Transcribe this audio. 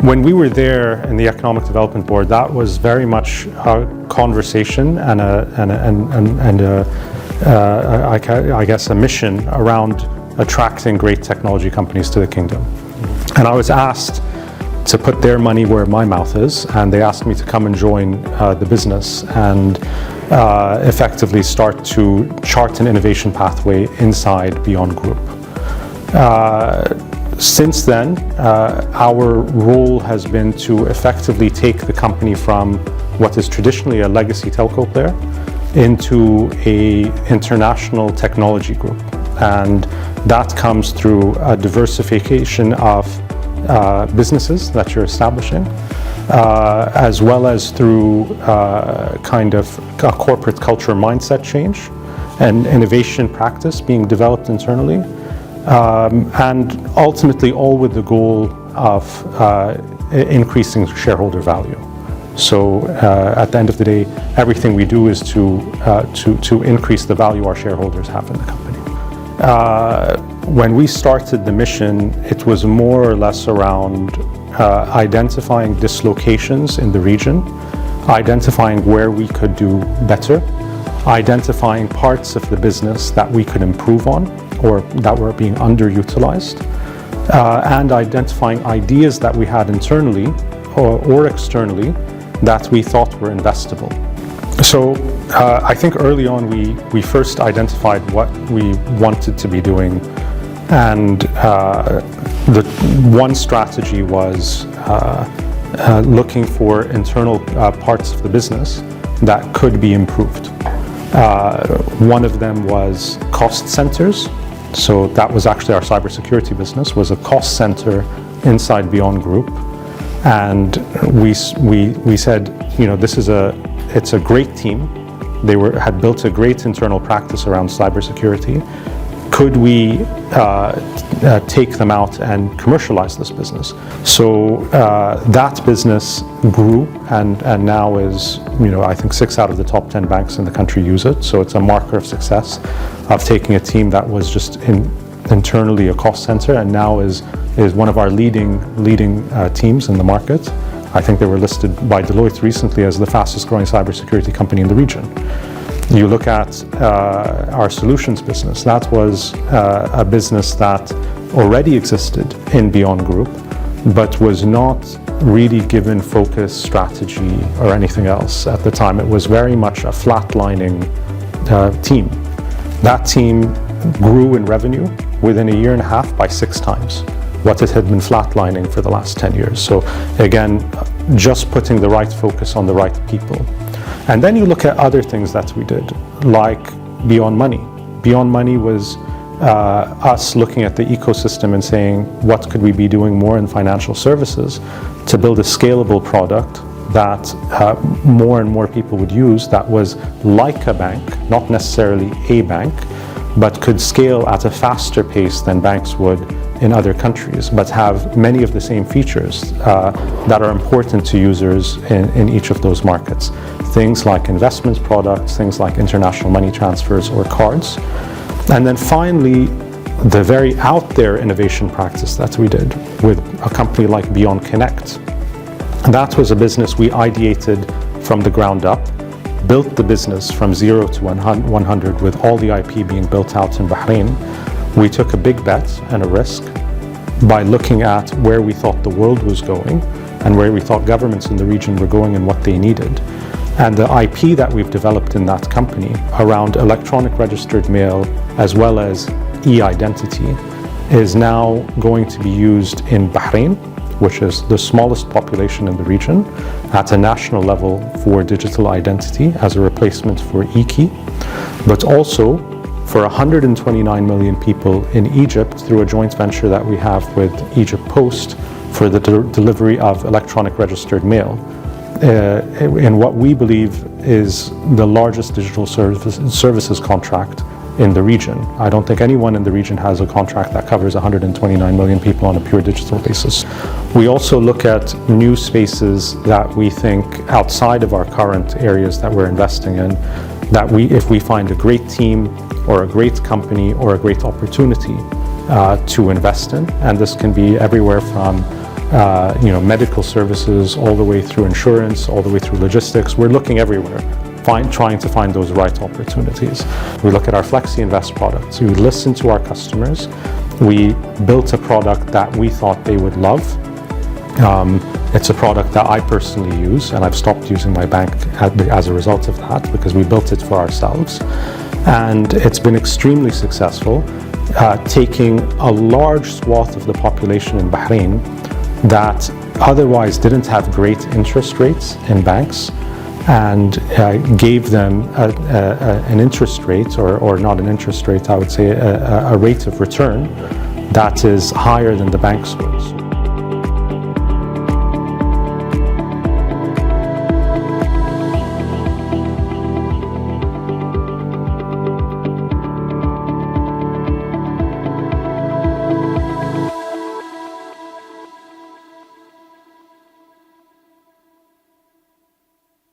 When we were there in the Economic Development Board, that was very much a conversation and I guess a mission around attracting great technology companies to the kingdom. And I was asked to put their money where my mouth is, and they asked me to come and join the business and effectively start to chart an innovation pathway inside Beyon Group. Since then, our role has been to effectively take the company from what is traditionally a legacy telco player into an international technology group. And that comes through a diversification of businesses that you're establishing, as well as through kind of a corporate culture mindset change and innovation practice being developed internally, and ultimately all with the goal of increasing shareholder value. So at the end of the day, everything we do is to increase the value our shareholders have in the company. When we started the mission, it was more or less around identifying dislocations in the region, identifying where we could do better, identifying parts of the business that we could improve on or that were being underutilized, and identifying ideas that we had internally or externally that we thought were investable. So I think early on we first identified what we wanted to be doing, and the one strategy was looking for internal parts of the business that could be improved. One of them was cost centers. So that was actually our cybersecurity business, was a cost center inside Beyon Group. And we said, you know, it's a great team. They had built a great internal practice around cybersecurity. Could we take them out and commercialize this business? So that business grew and now is, you know, I think 6 out of the top 10 banks in the country use it. So it's a marker of success of taking a team that was just internally a cost center and now is one of our leading teams in the market. I think they were listed by Deloitte recently as the fastest growing cybersecurity company in the region. You look at our solutions business, that was a business that already existed in Beyon Group, but was not really given focus, strategy, or anything else at the time. It was very much a flatlining team. That team grew in revenue within a year and a half by 6 times what it had been flatlining for the last 10 years. So again, just putting the right focus on the right people. And then you look at other things that we did, like Beyon Money. Beyon Money was us looking at the ecosystem and saying, what could we be doing more in financial services to build a scalable product that more and more people would use, that was like a bank, not necessarily a bank, but could scale at a faster pace than banks would in other countries, but have many of the same features that are important to users in each of those markets. Things like investments products, things like international money transfers or cards. And then finally, the very out there innovation practice that we did with a company like Beyon Connect. That was a business we ideated from the ground up, built the business from 0 to 100 with all the IP being built out in Bahrain. We took a big bet and a risk by looking at where we thought the world was going and where we thought governments in the region were going and what they needed. And the IP that we've developed in that company around electronic registered mail as well as e-identity is now going to be used in Bahrain, which is the smallest population in the region, at a national level for digital identity as a replacement for e-key, but also for 129 million people in Egypt through a joint venture that we have with Egypt Post for the delivery of electronic registered mail in what we believe is the largest digital services contract in the region. I don't think anyone in the region has a contract that covers 129 million people on a pure digital basis. We also look at new spaces that we think outside of our current areas that we're investing in, that if we find a great team or a great company or a great opportunity to invest in, and this can be everywhere from medical services, all the way through insurance, all the way through logistics. We're looking everywhere, trying to find those right opportunities. We look at our Flexi Invest products. We listen to our customers. We built a product that we thought they would love. It's a product that I personally use, and I've stopped using my bank as a result of that, because we built it for ourselves. And it's been extremely successful, taking a large swath of the population in Bahrain that otherwise didn't have great interest rates in banks, and gave them an interest rate, or not an interest rate, I would say a rate of return that is higher than the banks would.